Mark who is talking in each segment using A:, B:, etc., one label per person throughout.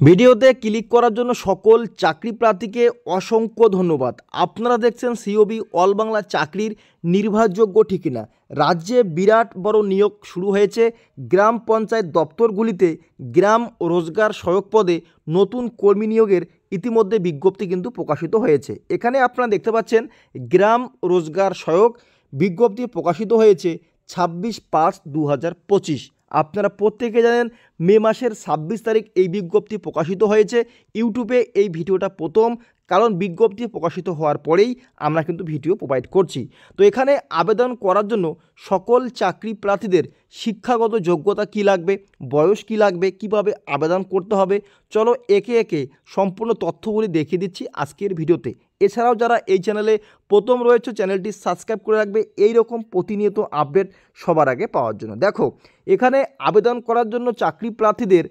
A: ভিডিওতে ক্লিক করার জন্য সকল চাকরি প্রার্থীকে অসংখ্য ধন্যবাদ। আপনারা দেখছেন সিওবি অল বাংলা চাকরির নির্ভরযোগ্য ঠিকানা। রাজ্যে বিরাট বড় নিয়োগ শুরু হয়েছে। গ্রাম পঞ্চায়েত দপ্তরগুলিতে গ্রাম রোজগার সহায়ক পদে নতুন কর্মী নিয়োগের ইতিমধ্যে বিজ্ঞপ্তি কিন্তু প্রকাশিত হয়েছে। এখানে আপনারা দেখতে পাচ্ছেন গ্রাম রোজগার সহায়ক বিজ্ঞপ্তি প্রকাশিত হয়েছে 26/5/2025। আপনারা প্রত্যেকে জানেন মে মাসের 26 তারিখ এই বিজ্ঞপ্তি প্রকাশিত হয়েছে। ইউটিউবে এই ভিডিওটা প্রথম, কারণ বিজ্ঞপ্তি প্রকাশিত হওয়ার পরেই আমরা কিন্তু ভিডিও প্রোভাইড করছি। তো এখানে আবেদন করার জন্য সকল চাকরি প্রার্থীদের শিক্ষাগত যোগ্যতা কী লাগবে, বয়স কী লাগবে, কিভাবে আবেদন করতে হবে, চলো একে একে সম্পূর্ণ তথ্যগুলি দেখিয়ে দিচ্ছি আজকের ভিডিওতে। এছাড়াও যারা এই চ্যানেলে প্রথম রয়েছে চ্যানেলটি সাবস্ক্রাইব করে রাখবে এই রকম প্রতিনিয়ত আপডেট সবার আগে পাওয়ার জন্য। দেখো, এখানে আবেদন করার জন্য চাকরি প্রার্থীদের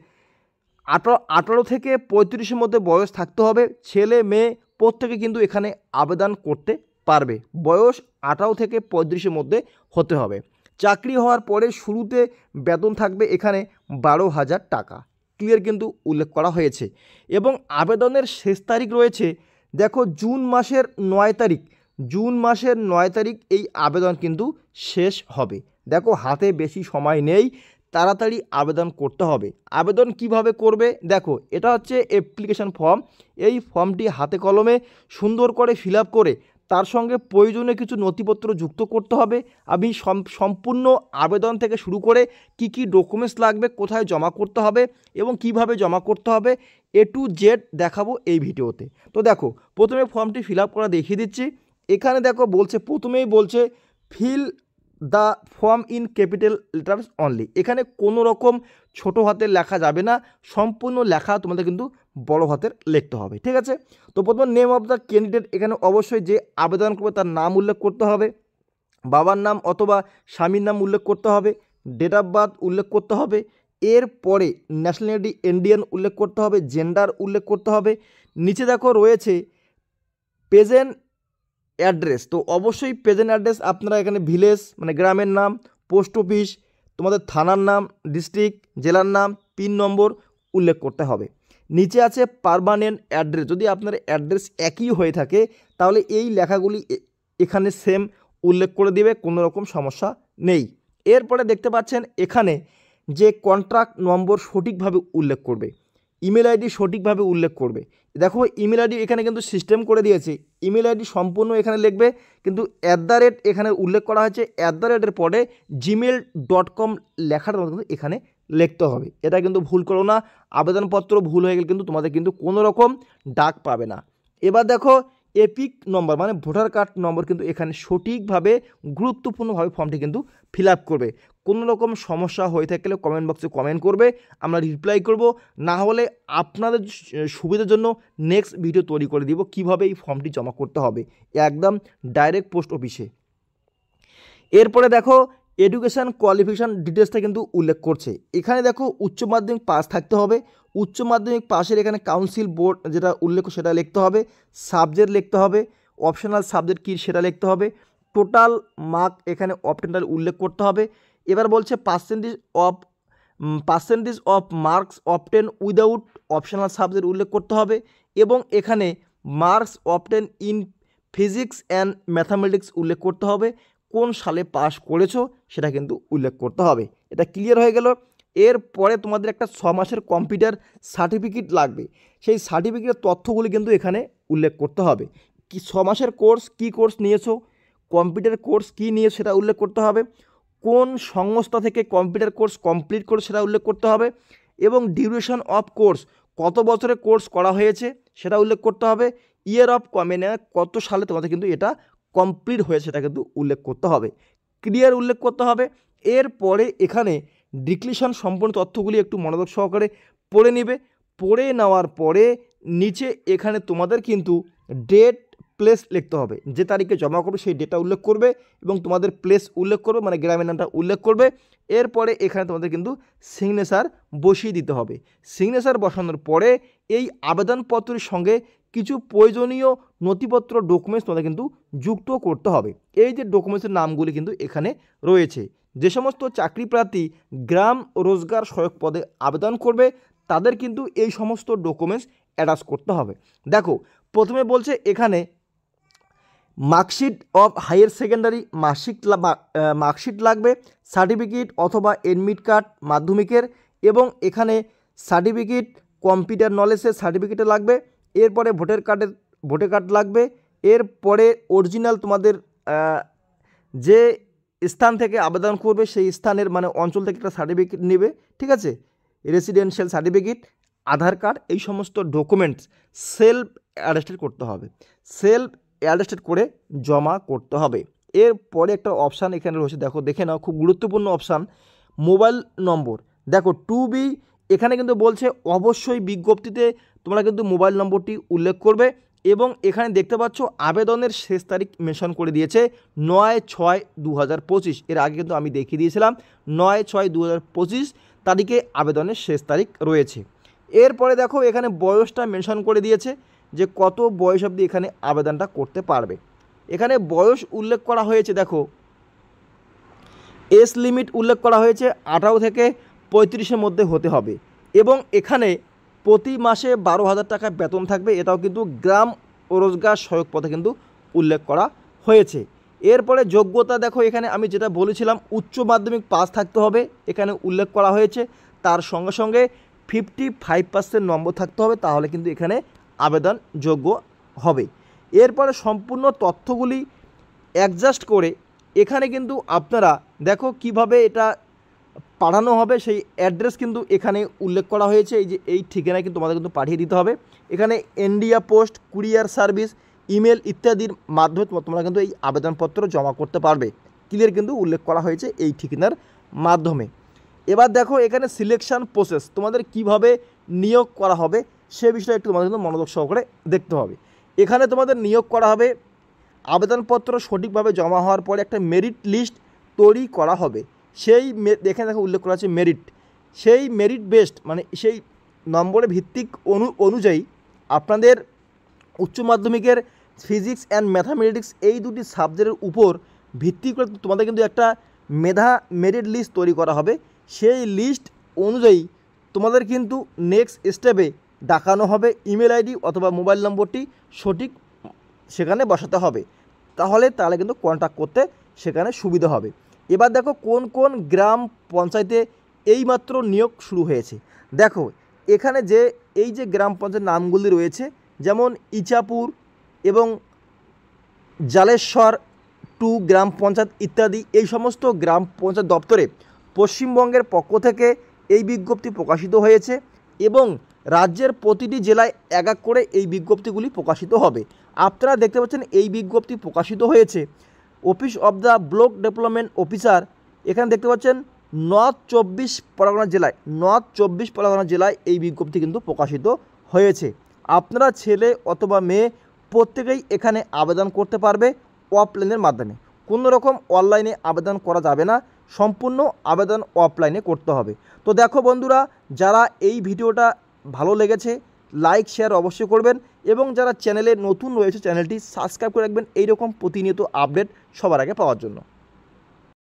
A: 18 থেকে 35-এর মধ্যে বয়স থাকতে হবে। ছেলে মেয়ে প্রত্যেকে কিন্তু এখানে আবেদন করতে পারবে। বয়স 18 থেকে 35-এর মধ্যে হতে হবে। চাকরি হওয়ার পরে শুরুতে বেতন থাকবে এখানে 12,000 টাকা, ক্লিয়ার কিন্তু উল্লেখ করা হয়েছে। এবং আবেদনের শেষ তারিখ রয়েছে, দেখো, জুন মাসের 9 তারিখ। জুন মাসের 9 তারিখ এই আবেদন কিন্তু শেষ হবে। দেখো, হাতে বেশি সময় নেই, তাড়াতাড়ি আবেদন করতে হবে। আবেদন কিভাবে করবে, দেখো, এটা হচ্ছে অ্যাপ্লিকেশন ফর্ম। এই ফর্মটি হাতে কলমে সুন্দর করে ফিল আপ করে তার সঙ্গে প্রয়োজনীয় কিছু নথিপত্র যুক্ত করতে হবে। আমি সম্পূর্ণ আবেদন থেকে শুরু করে কি কি ডকুমেন্টস লাগবে, কোথায় জমা করতে হবে এবং কিভাবে জমা করতে হবে A to Z দেখাবো এই ভিডিওতে। তো দেখো, প্রথমে ফর্মটি ফিল আপ করা দেখিয়ে দিচ্ছি। এখানে দেখো বলছে, প্রথমেই বলছে fill the form in capital letters only. এখানে কোনো রকম ছোটো হাতের লেখা যাবে না, সম্পূর্ণ লেখা তোমাদের কিন্তু বড় হাতের লিখতে হবে, ঠিক আছে। তো প্রথমে নেম অফ দ্য ক্যান্ডিডেট, এখানে অবশ্যই যে আবেদন করবে তার নাম উল্লেখ করতে হবে, বাবার নাম অথবা স্বামীর নাম উল্লেখ করতে হবে, ডেট অফ বার্থ উল্লেখ করতে হবে, এরপরে ন্যাশনালিটি ইন্ডিয়ান উল্লেখ করতে হবে, জেন্ডার উল্লেখ করতে হবে। নিচে দেখো রয়েছে প্রেজেন্ট অ্যাড্রেস। তো অবশ্যই প্রেজেন্ট অ্যাড্রেস আপনারা এখানে ভিলেজ মানে গ্রামের নাম, পোস্ট অফিস, তোমাদের থানার নাম, ডিস্ট্রিক্ট, জেলার নাম, পিন নম্বর উল্লেখ করতে হবে। নিচে আছে পার্মানেন্ট অ্যাড্রেস। যদি আপনার অ্যাড্রেস একই হয়ে থাকে তাহলে এই লেখাগুলি এখানে সেম উল্লেখ করে দিবে, কোনো রকম সমস্যা নেই। এরপরে দেখতে পাচ্ছেন এখানে যে কন্ট্রাক্ট নম্বর সঠিকভাবে উল্লেখ করবে, ইমেল আইডি সঠিকভাবে উল্লেখ করবে। দেখো, ইমেল আইডি এখানে কিন্তু সিস্টেম করে দিয়েছে। ইমেল আইডি সম্পূর্ণ এখানে লিখবে, কিন্তু @ এখানে উল্লেখ করা হয়েছে। @এর পরে gmail.com লেখাটা কিন্তু এখানে লিখতে হবে। এটা কিন্তু ভুল করো না, আবেদনপত্র ভুল হয়ে গেলে কিন্তু তোমাদের কিন্তু কোনো রকম ডাক পাবে না। এবার দেখো, এপিক নম্বর মানে ভোটার কার্ড নম্বর কিন্তু এখানে সঠিকভাবে গুরুত্বপূর্ণভাবে ফর্মটি কিন্তু ফিল আপ করবে। কোনো রকম সমস্যা হয়ে থাকলে কমেন্ট বক্সে কমেন্ট করবে, আমরা রিপ্লাই করব। না হলে আপনাদের সুবিধার জন্য নেক্সট ভিডিও তৈরি করে দিব কিভাবে এই ফর্মটি জমা করতে হবে, একদম ডাইরেক্ট পোস্ট অফিসে। এরপরে দেখো, এডুকেশান কোয়ালিফিকেশান ডিটেলসটা কিন্তু উল্লেখ করছে। এখানে দেখো, উচ্চ মাধ্যমিক পাস থাকতে হবে। উচ্চ মাধ্যমিক পাশের এখানে কাউন্সিল বোর্ড যেটা উল্লেখ সেটা লিখতে হবে, সাবজেক্ট লিখতে হবে, অপশনাল সাবজেক্ট কী সেটা লিখতে হবে, টোটাল মার্ক এখানে অপশনাল উল্লেখ করতে হবে। এবার বলছে percentage of marks obtain without optional subject উল্লেখ করতে হবে। এবং এখানে marks obtain in physics and mathematics উল্লেখ করতে হবে। কোন সালে পাস করেছো সেটা কিন্তু উল্লেখ করতে হবে। এটা ক্লিয়ার হয়ে গেল। এরপরে তোমাদের একটা 6 মাসের কম্পিউটার সার্টিফিকেট লাগবে। সেই সার্টিফিকেটের তথ্যগুলি কিন্তু এখানে উল্লেখ করতে হবে। কি 6 মাসের কোর্স, কী কোর্স নিয়েছো, কম্পিউটার কোর্স কী নিয়ে সেটা উল্লেখ করতে হবে, কোন সংস্থা থেকে কম্পিউটার কোর্স কমপ্লিট করে সেটা উল্লেখ করতে হবে, এবং ডিউরেশন অফ কোর্স কত বছরের কোর্স করা হয়েছে সেটা উল্লেখ করতে হবে। ইয়ার অফ মানে কত সালে তোমাদের কিন্তু এটা কমপ্লিট হয়েছে সেটা কিন্তু উল্লেখ করতে হবে, ক্লিয়ার উল্লেখ করতে হবে। এরপরে এখানে ডিক্লিশন সম্পূর্ণ তথ্যগুলি একটু মনোযোগ সহকারে পড়ে নেবে। পড়ে নেওয়ার পরে নিচে এখানে তোমাদের কিন্তু ডেট প্লেস লিখতে হবে, যে তারিখে জমা করবে সেই ডেটটা উল্লেখ করবে এবং তোমাদের প্লেস উল্লেখ করবে মানে গ্রামের নামটা উল্লেখ করবে। এরপরে এখানে তোমাদের কিন্তু সিগনেচার বসিয়ে দিতে হবে। সিগনেচার বসানোর পরে এই আবেদনপত্রের সঙ্গে কিছু প্রয়োজনীয় নথিপত্র ডকুমেন্টস তোমাদের কিন্তু যুক্ত করতে হবে। এই যে ডকুমেন্টসের নামগুলি কিন্তু এখানে রয়েছে। যে সমস্ত চাকরি প্রার্থী গ্রাম রোজগার সহায়ক পদে আবেদন করবে তাদের কিন্তু এই সমস্ত ডকুমেন্টস অ্যাটাচ করতে হবে। দেখো প্রথমে বলছে এখানে marksheet of higher secondary marksheet লাগবে, সার্টিফিকেট অথবা এডমিট কার্ড মাধ্যমিকের, এবং এখানে সার্টিফিকেট কম্পিউটার নলেজের সার্টিফিকেটে লাগবে। এরপরে ভোটার কার্ড লাগবে। এরপরে অরিজিনাল তোমাদের যে স্থান থেকে আবেদন করবে সেই স্থানের মানে অঞ্চল থেকে একটা সার্টিফিকেট নেবে, ঠিক আছে, রেসিডেন্সিয়াল সার্টিফিকেট, আধার কার্ড, এই সমস্ত ডকুমেন্টস সেলফ অ্যাটেস্টেড করতে হবে, সেলফ অ্যাটেস্টেড করে জমা করতে হবে। এরপরে একটা অপশান এখানে রয়েছে, দেখে নাও, খুব গুরুত্বপূর্ণ অপশান, মোবাইল নম্বর। দেখো 2B এখানে কিন্তু বলছে অবশ্যই বিজ্ঞপ্তিতে তোমরা কিন্তু মোবাইল নম্বরটি উল্লেখ করবে, এবং এখানে দেখতে পাচ্ছ আবেদনের শেষ তারিখ মেনশন করে দিয়েছে 9/6/2025। এর আগে কিন্তু আমি দেখিয়ে দিয়েছিলাম 9/6/2025 তারিখে আবেদনের শেষ তারিখ রয়েছে। এরপরে দেখো এখানে বয়সটা মেনশন করে দিয়েছে যে কত বয়স অবধি এখানে আবেদনটা করতে পারবে। এখানে বয়স উল্লেখ করা হয়েছে, দেখো এজ লিমিট উল্লেখ করা হয়েছে 18 থেকে 35-এর মধ্যে হতে হবে, এবং এখানে প্রতি মাসে 12,000 টাকা বেতন থাকবে, এটাও কিন্তু গ্রাম রোজগার সহায়ক পদে কিন্তু উল্লেখ করা হয়েছে। এরপরে যোগ্যতা দেখো এখানে আমি যেটা বলেছিলাম উচ্চ মাধ্যমিক পাস থাকতে হবে, এখানে উল্লেখ করা হয়েছে। তার সঙ্গে সঙ্গে 55% নম্বর থাকতে হবে, তাহলে কিন্তু এখানে আবেদন যোগ্য হবে। এরপরে সম্পূর্ণ তথ্যগুলি অ্যাডজাস্ট করে এখানে কিন্তু আপনারা দেখো কিভাবে এটা পাঠানো হবে, সেই অ্যাড্রেস কিন্তু এখানে উল্লেখ করা হয়েছে। এই যে এই ঠিকানায় কিন্তু তোমাদের কিন্তু পাঠিয়ে দিতে হবে। এখানে India post, courier service, email ইত্যাদির মাধ্যমে তোমরা কিন্তু এই আবেদনপত্র জমা করতে পারবে, ক্লিয়ার কিন্তু উল্লেখ করা হয়েছে এই ঠিকানার মাধ্যমে। এবার দেখো এখানে সিলেকশন প্রসেস, তোমাদের কিভাবে নিয়োগ করা হবে সে বিষয়ে একটু তোমাদের কিন্তু মনোযোগ সহকারে দেখতে হবে। এখানে তোমাদের নিয়োগ করা হবে, আবেদনপত্র সঠিকভাবে জমা হওয়ার পরে একটা মেরিট লিস্ট তৈরি করা হবে। সেই এখানে দেখো উল্লেখ করা আছে মেরিট, সেই মেরিট বেসড মানে সেই নম্বরে ভিত্তিক অনুযায়ী আপনাদের উচ্চ মাধ্যমিকের ফিজিক্স অ্যান্ড ম্যাথামেটিক্স এই দুটি সাবজেক্টের উপর ভিত্তি করে তোমাদের কিন্তু একটা মেরিট লিস্ট তৈরি করা হবে। সেই লিস্ট অনুযায়ী তোমাদের কিন্তু নেক্সট স্টেপে দেখানো হবে, ইমেল আইডি অথবা মোবাইল নম্বরটি সঠিক সেখানে বসাতে হবে, তাহলে কিন্তু কন্ট্যাক্ট করতে সেখানে সুবিধা হবে। এবার দেখো কোন কোন গ্রাম পঞ্চায়েতে এইমাত্র নিয়োগ শুরু হয়েছে। দেখো এখানে যে এই যে গ্রাম পঞ্চায়েত নামগুলি রয়েছে, যেমন ইচাপুর এবং জালেশ্বর 2 গ্রাম পঞ্চায়েত ইত্যাদি, এই সমস্ত গ্রাম পঞ্চায়েত দপ্তরে পশ্চিমবঙ্গের পক্ষ থেকে এই বিজ্ঞপ্তি প্রকাশিত হয়েছে, এবং রাজ্যের প্রতিটি জেলায় এক এক করে এই বিজ্ঞপ্তিগুলি প্রকাশিত হবে। আপনারা দেখতে পাচ্ছেন এই বিজ্ঞপ্তি প্রকাশিত হয়েছে office of the block development officer, এখানে দেখতে পাচ্ছেন নর্থ 24 পরগনা জেলায় এই বিজ্ঞপ্তি কিন্তু প্রকাশিত হয়েছে। আপনারা ছেলে অথবা মেয়ে প্রত্যেকেই এখানে আবেদন করতে পারবে অফলাইনের মাধ্যমে, কোনো রকম অনলাইনে আবেদন করা যাবে না, সম্পূর্ণ আবেদন অফলাইনে করতে হবে। তো দেখো বন্ধুরা, যারা এই ভিডিওটা ভালো লেগেছে লাইক শেয়ার অবশ্যই করবেন, এবং যারা চ্যানেলে নতুন রয়েছে চ্যানেলটি সাবস্ক্রাইব করে রাখবেন এইরকম প্রতিনিয়ত আপডেট সবার আগে পাওয়ার জন্য।